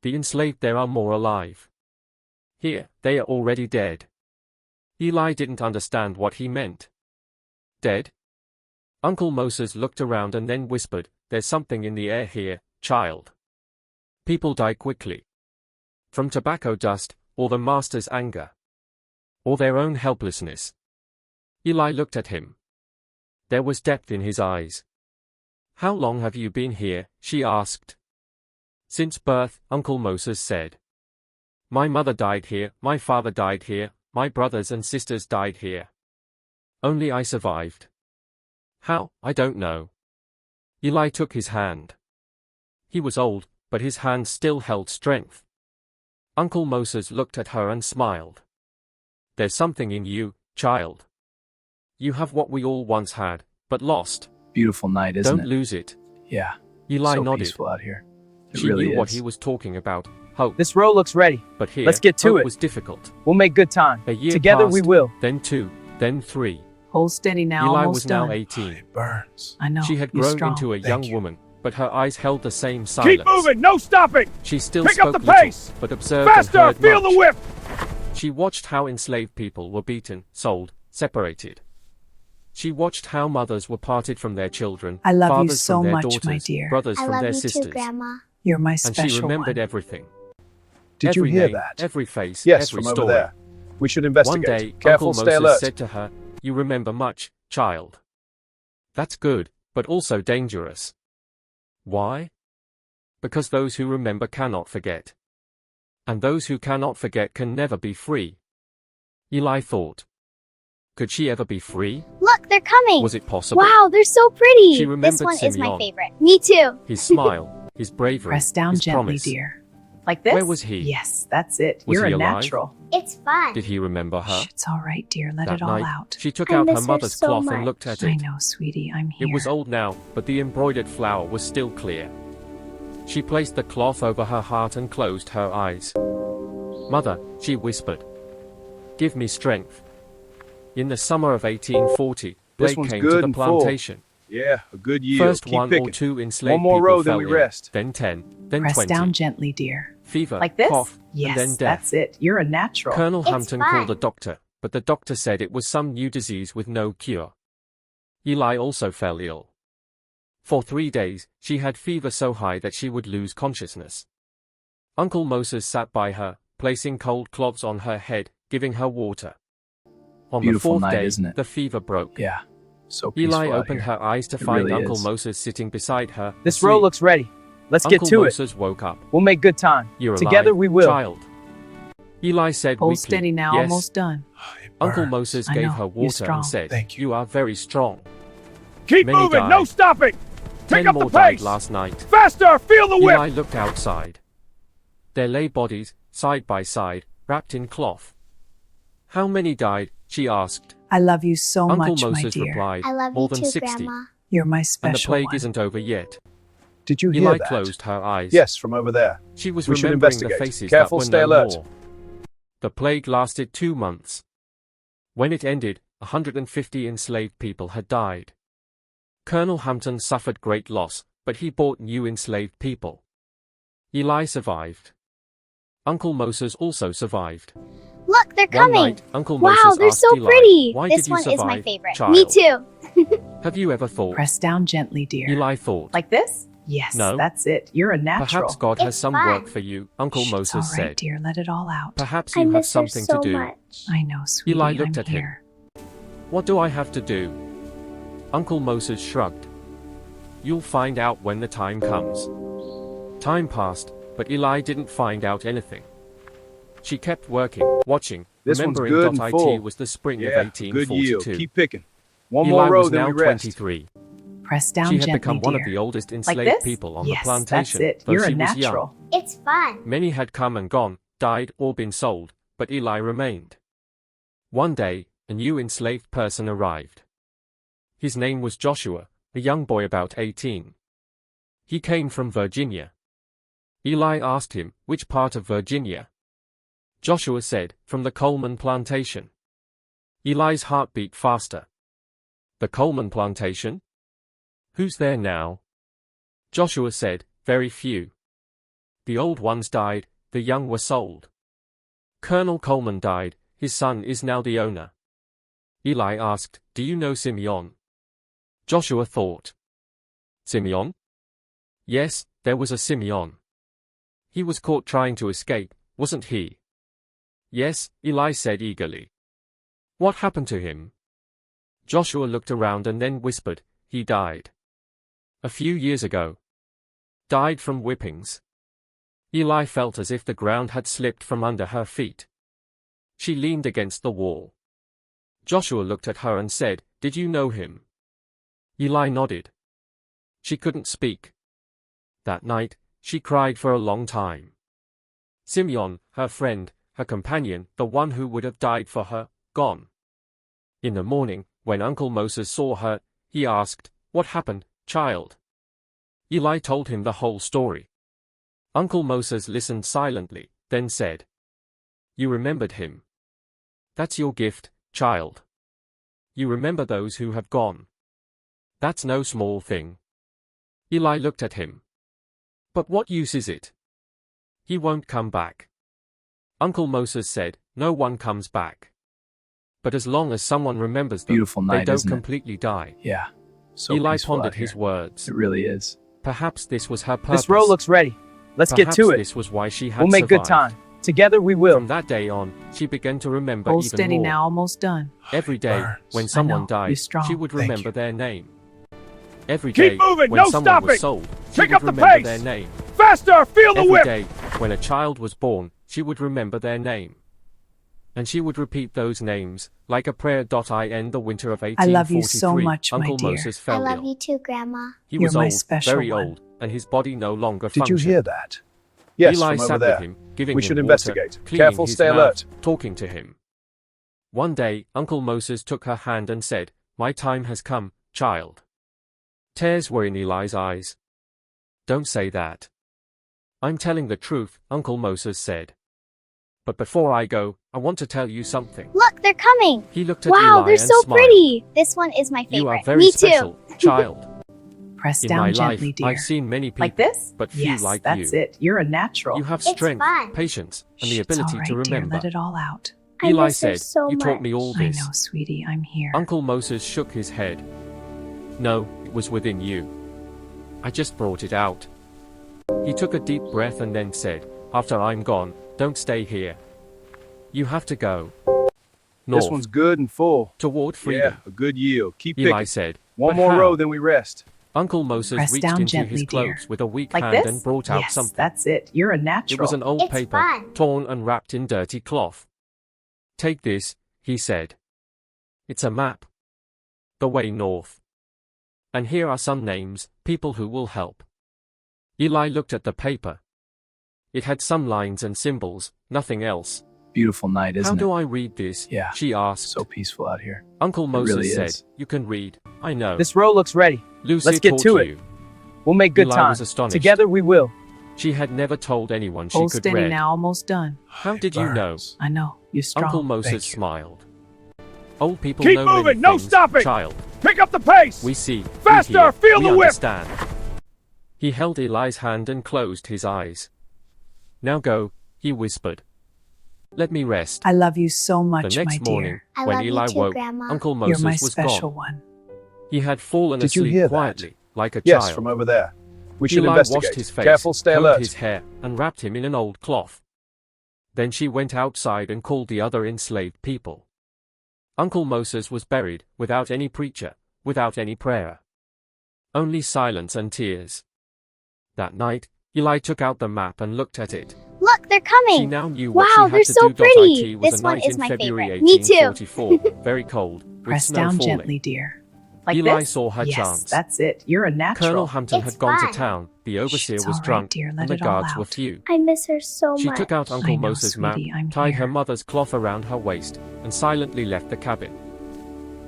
"The enslaved there are more alive. Here, they are already dead." Eli didn't understand what he meant. "Dead?" Uncle Moses looked around and then whispered, "There's something in the air here, child. People die quickly. From tobacco dust, or the master's anger. Or their own helplessness." Eli looked at him. There was depth in his eyes. "How long have you been here?" she asked. "Since birth," Uncle Moses said. "My mother died here, my father died here, my brothers and sisters died here. Only I survived. How, I don't know." Eli took his hand. He was old, but his hand still held strength. Uncle Moses looked at her and smiled. "There's something in you, child. You have what we all once had, but lost. Beautiful night, isn't Don't it? lose it." Yeah. Eli So nodded. peaceful out here. It She really knew is. what he was talking about, hope. This row looks ready. But here, Let's get to hope it. was difficult. We'll make good time. A year Together passed, we will. then 2, then 3. Hold steady now. Eli almost was now done. 18. It burns. I know. She had you're grown strong. into a Thank young you. woman, but her eyes held the same silence. Keep moving, no stopping! She still Pick up spoke the little, pace! but observed Faster, and heard feel much. the whip! She watched how enslaved people were beaten, sold, separated. She watched how mothers were parted from their children, I love you fathers so from their much, daughters, my dear. brothers I from love their you sisters. too, Grandma. You're my And special she remembered one. everything. Did Every you hear name, that? every face, Yes, every from story. over there. We should One investigate. day, Careful, Uncle stay Moses alert. said to her, "You remember much, child. That's good, but also dangerous. Why? Because those who remember cannot forget. And those who cannot forget can never be free." Eli thought. Could she ever be free? Look, they're coming. Was it possible? Wow, they're so pretty. She remembered This one is my Simeon. favorite. Me too. His smile, his bravery, Press down his gently, promise. dear. Like this? Where was he? Yes, that's it. Was You're he a alive? natural. It's fun. Did he remember her? Shh, it's all right, dear. Let That it all night, out. she took I out her miss her mother's so cloth much. and looked at I it. know, sweetie. I'm here. It was old now, but the embroidered flower was still clear. She placed the cloth over her heart and closed her eyes. "Mother," she whispered. "Give me strength." In the summer of 1840, This Blake one's came to good the and full. plantation. Yeah, a good yield. First Keep 1 picking. or 2 enslaved One more people row, then fell we ill, rest. then 10, then Press 20. down gently, dear. Fever, Like this? cough, Yes, and then death. that's it. You're a natural. Colonel It's Hampton fun. called a doctor, but the doctor said it was some new disease with no cure. Eli also fell ill. For 3 days, she had fever so high that she would lose consciousness. Uncle Moses sat by her, placing cold cloths on her head, giving her water. On Beautiful the 4th night, day, isn't it? the fever broke. Yeah. So peaceful Eli out opened here. her eyes to It find really Uncle is. Moses sitting beside her. This asleep. row looks ready. Let's get Uncle to it. Moses woke up. We'll make good time. You're Together alive, we will. child. Eli said Hold weakly, steady now, yes. almost done. It Uncle burns. Moses I gave know, her you're water strong. and said, Thank you. You are very strong. Keep Many moving. died. No stopping. 10 Pick up the more died pace. last night. Faster. Feel the whip. Eli looked outside. There lay bodies, side by side, wrapped in cloth. How many died? She asked. I love you so Uncle much, my Moses dear. replied, I love more you than too, 60. Grandma. You're my And the special plague one. isn't over yet. Did you hear Eli that? closed her eyes. Yes, from over there. She was We should remembering the investigate. faces Careful, that were stay no alert. more. The plague lasted 2 months. When it ended, 150 enslaved people had died. Colonel Hampton suffered great loss, but he bought new enslaved people. Eli survived. Uncle Moses also survived. Look, they're One coming. night, Uncle Wow, Moses they're asked so Eli, pretty. Why This did you one survive, is my favorite. child? Me too. Have you ever thought? Press down gently, dear. Eli thought. Like this? Yes, No. that's it. You're a natural. Perhaps God has It's some fun. work for you, Uncle Shh, Moses it's all right, said. dear. Let it all out. Perhaps I you have miss her something so to do. much. I know, sweetie. Eli looked I'm at him. here. What do I have to do? Uncle Moses shrugged. You'll find out when the time comes. Time passed, but Eli didn't find out anything. She kept working, watching, This one's remembering good and .it full. was the spring Yeah, of good 1842. yield. Keep picking. One Eli more row, was then now we rest. 23. Press down She had gently, become dear. one of the oldest Like enslaved this? people on Yes, the plantation, that's it. though You're she a was young. natural. It's fun. Many had come and gone, died or been sold, but Eli remained. One day, a new enslaved person arrived. His name was Joshua, a young boy about 18. He came from Virginia. Eli asked him, which part of Virginia? Joshua said, from the Coleman plantation. Eli's heart beat faster. The Coleman plantation? Who's there now? Joshua said, very few. The old ones died, the young were sold. Colonel Coleman died, his son is now the owner. Eli asked, do you know Simeon? Joshua thought. Simeon? Yes, there was a Simeon. He was caught trying to escape, wasn't he? Yes, Eli said eagerly. What happened to him? Joshua looked around and then whispered, he died. A few years ago. Died from whippings. Eli felt as if the ground had slipped from under her feet. She leaned against the wall. Joshua looked at her and said, did you know him? Eli nodded. She couldn't speak. That night, she cried for a long time. Simeon, her friend, her companion, the one who would have died for her, gone. In the morning, when Uncle Moses saw her, he asked, what happened, child? Eli told him the whole story. Uncle Moses listened silently, then said, you remembered him. That's your gift, child. You remember those who have gone. That's no small thing. Eli looked at him. But what use is it? He won't come back. Uncle Moses said, no one comes back. But as long as someone remembers them, Beautiful they night, don't isn't it? completely die. Yeah. So Eli peaceful pondered out here. his words. It really is. Perhaps this was her purpose. This row looks ready. Let's get to it. This was why she had We'll make good survived. time. Together we will. From that day on, she began to remember Hold even steady more. now, almost done. Every day, burns. when someone know, died, you're strong. she would Thank remember you. their name. Every Keep day, moving, when no someone stopping. was sold, she Pick would up the remember pace. their name. Faster. Feel the Every whip. day, when a child was born, she would remember their name. And she would repeat those names, like a prayer. I end the winter of 1843. I love you so much, my Uncle dear. Moses I fell love ill. you too, Grandma. He You're was my old, special very one. old, and his body no longer Did you functioned. hear that? Yes, Eli from over sat there. with him, giving We him should water, investigate. cleaning Careful, his stay mouth, alert. talking to him. One day, Uncle Moses took her hand and said, my time has come, child. Tears were in Eli's eyes. Don't say that. I'm telling the truth, Uncle Moses said. But before I go, I want to tell you something. Look, they're coming. He looked at Wow, Eli they're and so smiled. pretty. This one is my favorite. You are very Me special, too. child. Press In down my gently, life, dear. I've seen many people, Like this? but few Yes, like that's you. it. You're a natural. You have It's strength, fun. patience, and the Shh, it's ability all right, to remember. Dear. Let it all out. I Eli miss her said, so you taught me much. all I this. know, sweetie. I'm here. Uncle Moses shook his head. No, it was within you. I just brought it out. He took a deep breath and then said, after I'm gone, don't stay here. You have to go. North. This one's good and full. Toward freedom. Yeah, a good yield. Keep Eli picking. said. One "But more how?" row, then we rest. Uncle Moses Press reached down into gently, his clothes dear. with a weak Like hand this? and brought out Yes, something. that's it. You're a It natural. was an old It's paper, fun. torn and wrapped in dirty cloth. "Take this," he said. "It's a map. The way north. And here are some names, people who will help." Eli looked at the paper. It had some lines and symbols, nothing else. Beautiful night, "How isn't do it? I read this?" Yeah. she asked. So peaceful out here. Uncle Moses really said, is. "You can read. I know. This row looks ready. Lucy let's get taught to it. you." We'll make good Eli time. was astonished. Together we will. She had never told anyone she Hold could steady read. now, almost done. How did you know? Burns. I know. You're strong. Uncle Moses Thank you. smiled. "Old people Keep know many moving, no things, stopping. child. Pick up the pace. We see. Faster, we hear, feel we the whip." understand." He held Eli's hand and closed his eyes. "Now go," he whispered. "Let me rest." I love you so The much, next my morning, dear. I when love you Eli too, woke, Grandma. Uncle You're Moses my was special gone. one. He had fallen Did you asleep hear that? quietly, like a Yes, child. from over there. We should Eli investigate. washed his face, Careful, stay combed alert. his hair, and wrapped him in an old cloth. Then she went outside and called the other enslaved people. Uncle Moses was buried, without any preacher, without any prayer. Only silence and tears. That night, Eli took out the map and looked at it. Look, they're She coming. now knew what Wow, she had they're to so do. pretty. It was This a one night is in my February favorite. Me too. 1844, very cold, with Press snow down falling. gently, dear. Like Eli this? saw her yes, chance. that's it. You're a natural. Colonel Hampton It's had gone fun. to town, the overseer It's was all right, drunk, dear. Let and the it all guards were out. few. I miss her so She much. took out Uncle I know, Moses' map, sweetie, I'm tied here. her mother's cloth around her waist, and silently left the cabin.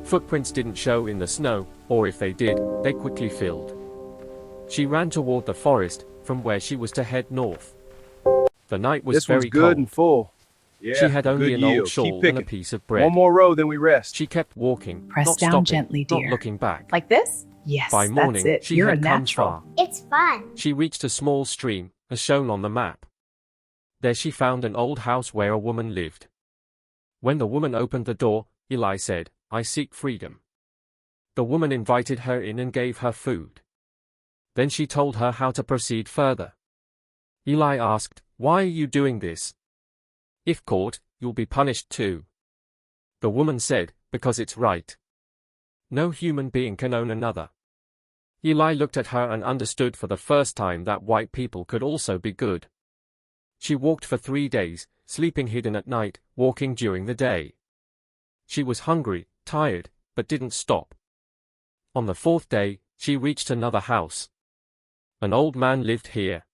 Footprints didn't show in the snow, or if they did, they quickly filled. She ran toward the forest, from where she was to head north. The night was This one's very good cold. and full. Yeah, She had a only good an yield. old shawl Keep and a picking. piece of bread. One more row, then we rest. She kept walking, Press not down stopping, gently, not dear. looking back. Like this? Yes, By morning, that's it. she You're had a come natural. far. It's fun. She reached a small stream, as shown on the map. There she found an old house where a woman lived. When the woman opened the door, Eli said, "I seek freedom." The woman invited her in and gave her food. Then she told her how to proceed further. Eli asked, "Why are you doing this? If caught, you'll be punished too." The woman said, "Because it's right. No human being can own another." Eli looked at her and understood for the first time that white people could also be good. She walked for 3 days, sleeping hidden at night, walking during the day. She was hungry, tired, but didn't stop. On the 4th day, she reached another house. An old man lived here.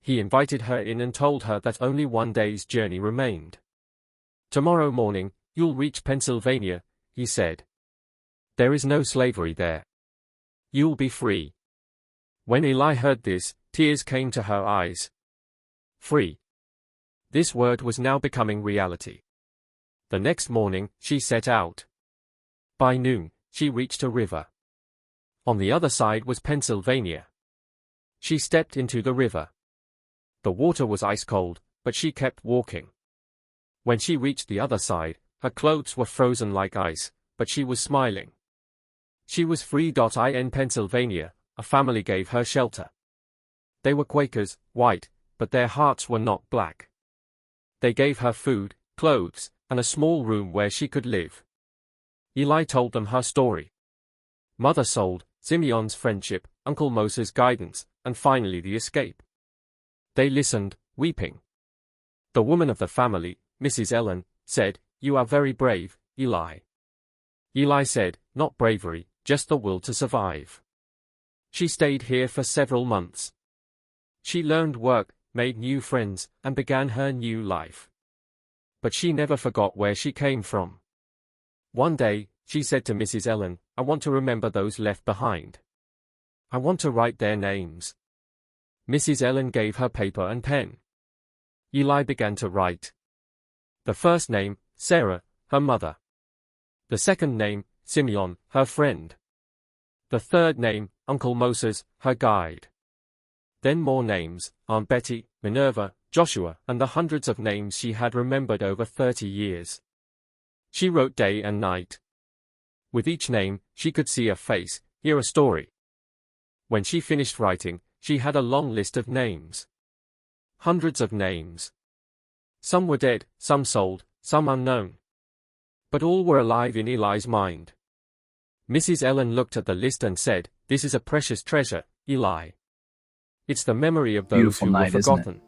He invited her in and told her that only 1 day's journey remained. "Tomorrow morning, you'll reach Pennsylvania," he said. "There is no slavery there. You'll be free." When Eli heard this, tears came to her eyes. Free. This word was now becoming reality. The next morning, she set out. By noon, she reached a river. On the other side was Pennsylvania. She stepped into the river. The water was ice cold, but she kept walking. When she reached the other side, her clothes were frozen like ice, but she was smiling. She was free. In Pennsylvania, a family gave her shelter. They were Quakers, white, but their hearts were not black. They gave her food, clothes, and a small room where she could live. Eli told them her story. Mother sold, Simeon's friendship, Uncle Moses' guidance, and finally the escape. They listened, weeping. The woman of the family, Mrs. Ellen, said, "You are very brave, Eli." Eli said, "Not bravery, just the will to survive." She stayed here for several months. She learned work, made new friends, and began her new life. But she never forgot where she came from. One day, she said to Mrs. Ellen, "I want to remember those left behind. I want to write their names." Mrs. Ellen gave her paper and pen. Eli began to write. The first name, Sarah, her mother. The second name, Simeon, her friend. The third name, Uncle Moses, her guide. Then more names, Aunt Betty, Minerva, Joshua, and the hundreds of names she had remembered over 30 years. She wrote day and night. With each name, she could see a face, hear a story. When she finished writing, she had a long list of names. Hundreds of names. Some were dead, some sold, some unknown. But all were alive in Eli's mind. Mrs. Ellen looked at the list and said, "This is a precious treasure, Eli. It's the memory of those Beautiful who night, were isn't it? forgotten."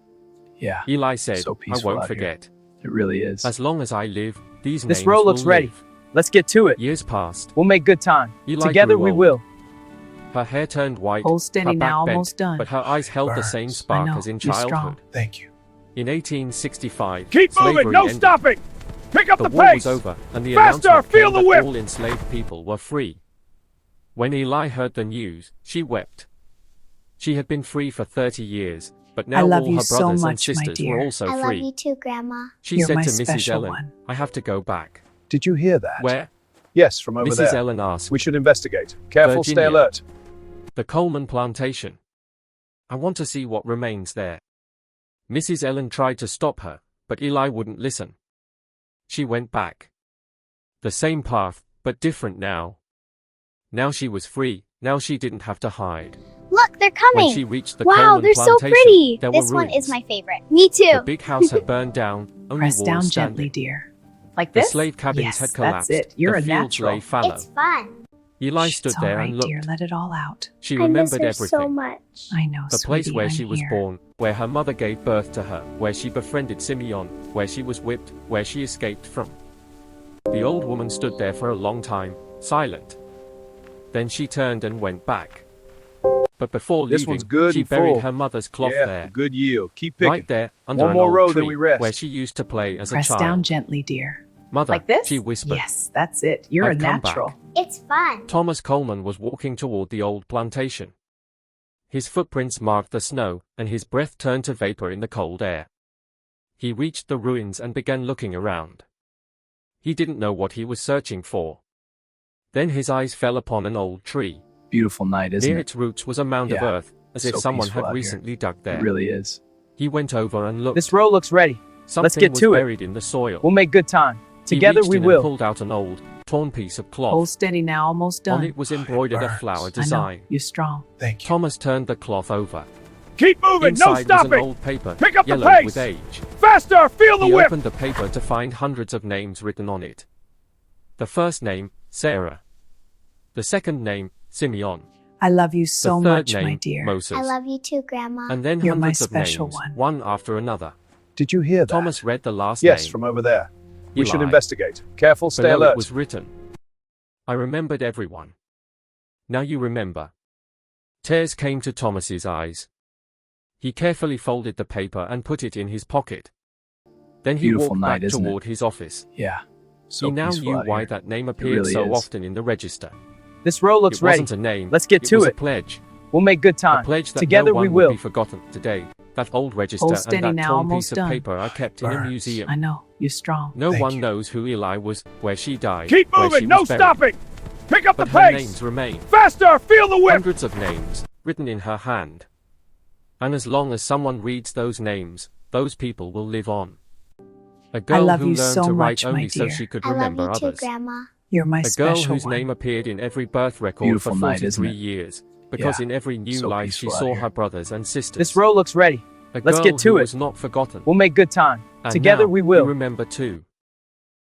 Yeah. Eli said, So "I peaceful won't out here. forget. It really is. As long as I live, these This names row will looks ready. live." Let's get to it. Years passed. We'll make good time. Eli Together grew we old. will. Her hair turned white, Hold steady her back now, bent, almost done. but her eyes held the same Burns. spark I know, as in you're strong. childhood. Thank you. In 1865, Keep slavery moving, no ended. stopping! Pick up The the war pace! was over, and the Faster, announcement feel came the that whip! all enslaved people were free. When Eli heard the news, she wept. She had been free for 30 years, but now love all you her so brothers and much, my sisters were dear. also I love free. you too, Grandma. She You're said my to Mrs. special Ellen, one. "I have to go back." Did you hear that? Where? Yes, from over Mrs. there. Ellen asked. We should investigate. Careful, stay Virginia. alert. The Coleman plantation. I want to see what remains there. Mrs. Ellen tried to stop her, but Eli wouldn't listen. She went back. The same path, but different now. Now she was free, now she didn't have to hide. Look, they're When coming. she reached the Wow, Coleman they're so plantation, pretty. there This were one ruins. is my favorite. Me too. The big house had burned down, only Press walls down standing. gently, dear. Like The this? slave cabins yes, had collapsed. That's it. You're the a fields natural. lay fallow. It's fun. Eli Shh, stood it's all there right, and looked. dear. Let it all out. She I miss remembered her everything. so much. I know, The place sweetie, where I'm she was here. born, where her mother gave birth to her, where she befriended Simeon, where she was whipped, where she escaped from. The old woman stood there for a long time, silent. Then she turned and went back. But before This leaving, one's good she and buried full. her mother's cloth Yeah, there, good yield. Keep picking. right there, under One an more old row, tree, then we rest. where she used to play as Press a child. down gently, dear. Mother, Like this? she whispered. Yes, that's it. You're I'd a come back. natural. It's fun. Thomas Coleman was walking toward the old plantation. His footprints marked the snow, and his breath turned to vapor in the cold air. He reached the ruins and began looking around. He didn't know what he was searching for. Then his eyes fell upon an old tree. Beautiful night, isn't Near it? its roots was a mound of Yeah, earth, as if so someone peaceful had out here. recently dug there. It really is. He went over and looked. This row looks ready. Something get was to it. buried in the soil. We'll make good time. He Together reached we in and will. pulled out an old, torn piece of cloth. Hold steady now, almost done. On it was embroidered a burns. flower I know, design. you're strong. Thank you. Thomas turned the cloth over. Keep moving, Inside no was an stopping! old paper, Pick up the yellowed pace! with age. Faster, feel the He whip! opened the paper to find hundreds of names written on it. The first name, Sarah. The second name, Simeon. I love you The so third much, name, my dear. Moses. I love you too, Grandma. And then You're my hundreds of special names, one. after another. Did you hear that? Thomas read the last Yes, name. from over there. We should Eli. investigate. Careful, stay Below alert. it was written. I remembered everyone. Now you remember. Tears came to Thomas's eyes. He carefully folded the paper and put it in his pocket. Then he Beautiful walked night, back isn't it? toward his office. Yeah. So He now peaceful knew out why here. that name appeared really so is. often in the register. This row looks It ready. wasn't a name. Let's get it to was it. a pledge. We'll make good A time. pledge that Together no one we would will. be forgotten today. That old register Hold and steady that now, torn almost piece of done. paper are kept in a Burns. museum. I know, you're strong. No Thank one you. knows who Eli was, where she died, Keep where she moving, no was buried. stopping! Pick up But the her pace! names remain. Faster, feel the whip! Hundreds of names, written in her hand. And as long as someone reads those names, those people will live on. A girl love who you learned so to much, write my only so dear. she could I love remember you too, others. Grandma. You're my A girl special whose one. name appeared in every birth record Beautiful for night, 43 isn't it? years, because Yeah, in every new so life she peaceful out saw here. her brothers and sisters. This row looks ready. A let's girl get to who it. was not forgotten. We'll make good time. And Together now, we will. remember too.